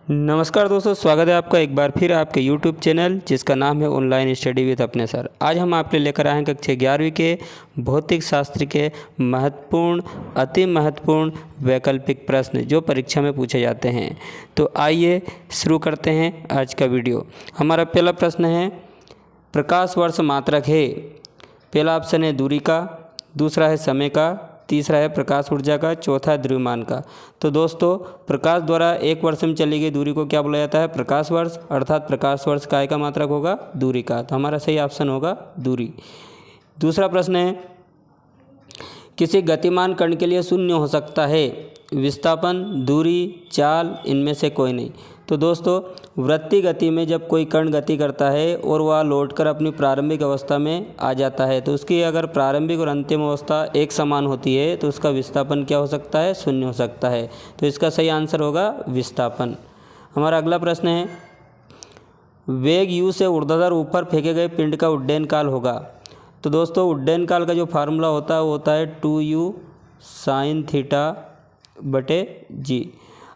नमस्कार दोस्तों, स्वागत है आपका एक बार फिर आपके YouTube चैनल जिसका नाम है ऑनलाइन स्टडी विद अपने सर। आज हम आपके लेकर आए हैं कक्षा 11वीं के भौतिक शास्त्र के महत्वपूर्ण अति महत्वपूर्ण वैकल्पिक प्रश्न जो परीक्षा में पूछे जाते हैं। तो आइए शुरू करते हैं आज का वीडियो। हमारा पहला प्रश्न है, प्रकाश वर्ष मात्रक है। पहला ऑप्शन है दूरी का, दूसरा है समय का, तीसरा है प्रकाश ऊर्जा का, चौथा है द्रव्यमान का। तो दोस्तों, प्रकाश द्वारा एक वर्ष में चली गई दूरी को क्या बोला जाता है? प्रकाश वर्ष। अर्थात प्रकाश वर्ष काय का मात्रक होगा? दूरी का। तो हमारा सही ऑप्शन होगा दूरी। दूसरा प्रश्न है, किसी गतिमान कण के लिए शून्य हो सकता है विस्थापन, दूरी, चाल, इनमें से कोई नहीं। तो दोस्तों, वृत्तीय गति में जब कोई कण गति करता है और वह लौटकर अपनी प्रारंभिक अवस्था में आ जाता है तो उसकी अगर प्रारंभिक और अंतिम अवस्था एक समान होती है तो उसका विस्थापन क्या हो सकता है? शून्य हो सकता है। तो इसका सही आंसर होगा विस्थापन। हमारा अगला प्रश्न है, वेग u से ऊर्ध्वाधर ऊपर फेंके गए पिंड का उड्डयन काल होगा। तो दोस्तों, उड्डयन काल का जो फार्मूला होता है वो होता है 2u sin θ/g।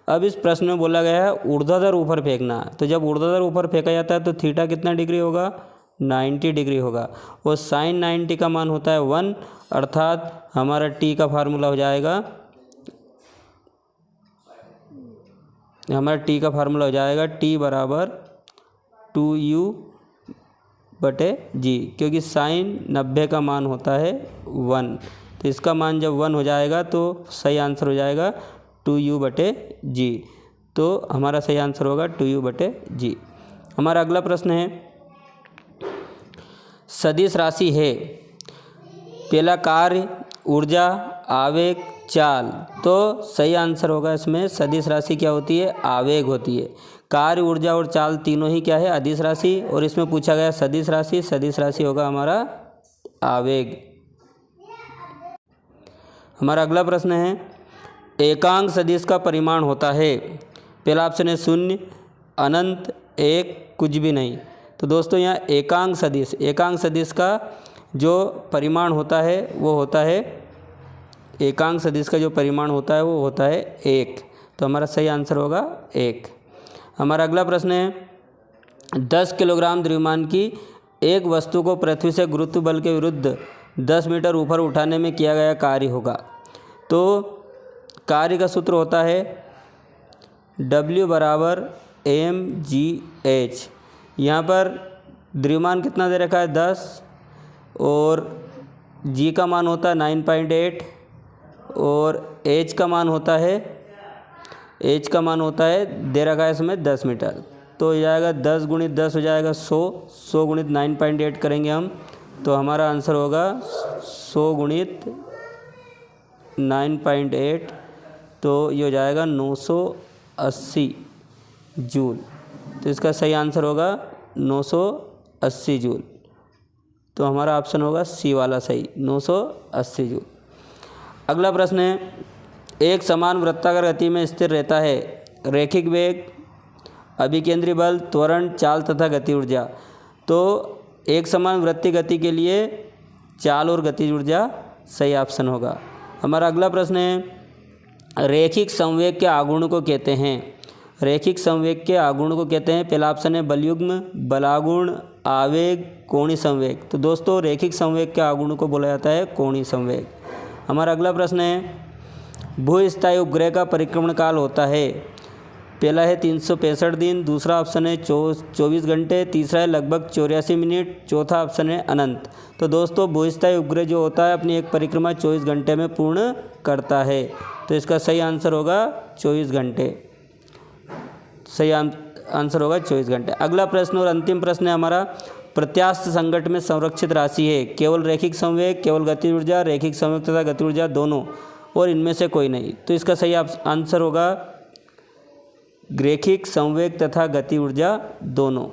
अब इस प्रश्न में बोला गया है ऊर्ध्वाधर ऊपर फेंकना। तो जब ऊर्ध्वाधर ऊपर फेंका जाता है तो थीटा कितना डिग्री होगा? 90 डिग्री होगा। और साइन 90 का मान होता है 1, अर्थात हमारा t का फार्मूला हो जाएगा, t बराबर 2u/g, क्योंकि साइन 90 का मान होता है 1। तो इसका मान जब 1 हो जाएगा तो सही आंसर हो जाएगा 2u/g। तो हमारा सही आंसर होगा 2u/g। हमारा अगला प्रश्न है, सदिश राशि है। पहला कार्य, ऊर्जा, आवेग, चाल। तो सही आंसर होगा इसमें सदिश राशि क्या होती है? आवेग होती है। कार्य, ऊर्जा और चाल तीनों ही क्या है? अदिश राशि। और इसमें पूछा गया सदिश राशि, सदिश राशि होगा हमारा आवेग। हमारा अगला प्रश्न है, एकांक सदिश का परिमाण होता है। पहला ऑप्शन है 0, अनंत, 1, कुछ भी नहीं। तो दोस्तों, यहाँ एकांक सदिश का जो परिमाण होता है वो होता है, एकांक सदिश का जो परिमाण होता है वो होता है 1। तो हमारा सही आंसर होगा 1। हमारा अगला प्रश्न है, 10 किलोग्राम द्रव्यमान की एक वस्तु को पृथ्वी से गुरुत्व बल के विरुद्ध 10 मीटर ऊपर उठाने में किया गया कार्य होगा। तो कार्य का सूत्र होता है W = mgh। यहाँ पर द्रव्यमान कितना दे रखा है? 10, और g का मान होता है 9.8, और h का मान होता है दे रखा है इसमें 10 मीटर। तो हो जाएगा 10 × 10 हो जाएगा 100 × 9.8 करेंगे हम, तो हमारा आंसर होगा 100 × 9.8, तो ये हो जाएगा 980 जूल। तो इसका सही आंसर होगा 980 जूल। तो हमारा ऑप्शन होगा सी वाला सही, 980 जूल। अगला प्रश्न है, एक समान वृत्ताकार गति में स्थिर रहता है रैखिक वेग, अभिकेंद्री बल, त्वरण, चाल तथा गति ऊर्जा। तो एक समान वृत्तीय गति के लिए चाल और गति ऊर्जा सही ऑप्शन होगा। हमारा अगला प्रश्न है, रैखिक संवेग के आघूर्ण को कहते हैं। रैखिक संवेग के आघूर्ण को कहते हैं, पहला ऑप्शन है बलयुग्म, बलागुण, आवेग, कोणीय संवेग। तो दोस्तों, रैखिक संवेग के आघूर्ण को बोला जाता है कोणीय संवेग। हमारा अगला प्रश्न है, भूस्थायी उपग्रह का परिक्रमण काल होता है। पहला है 365 दिन, दूसरा ऑप्शन है 24 घंटे, तीसरा है लगभग 84 मिनट, चौथा ऑप्शन है अनंत। तो दोस्तों, भूस्थायी उपग्रह जो होता है अपनी एक परिक्रमा 24 घंटे में पूर्ण करता है। तो इसका सही आंसर होगा 24 घंटे। सही आंसर होगा 24 घंटे। अगला प्रश्न और अंतिम प्रश्न है हमारा, प्रत्यास्थ संघट्ट में संरक्षित राशि है। केवल रैखिक संवेग, केवल गति ऊर्जा, रैखिक संवेग तथा गति ऊर्जा दोनों, और इनमें से कोई नहीं। तो इसका सही आंसर होगा रैखिक संवेग तथा गति ऊर्जा दोनों।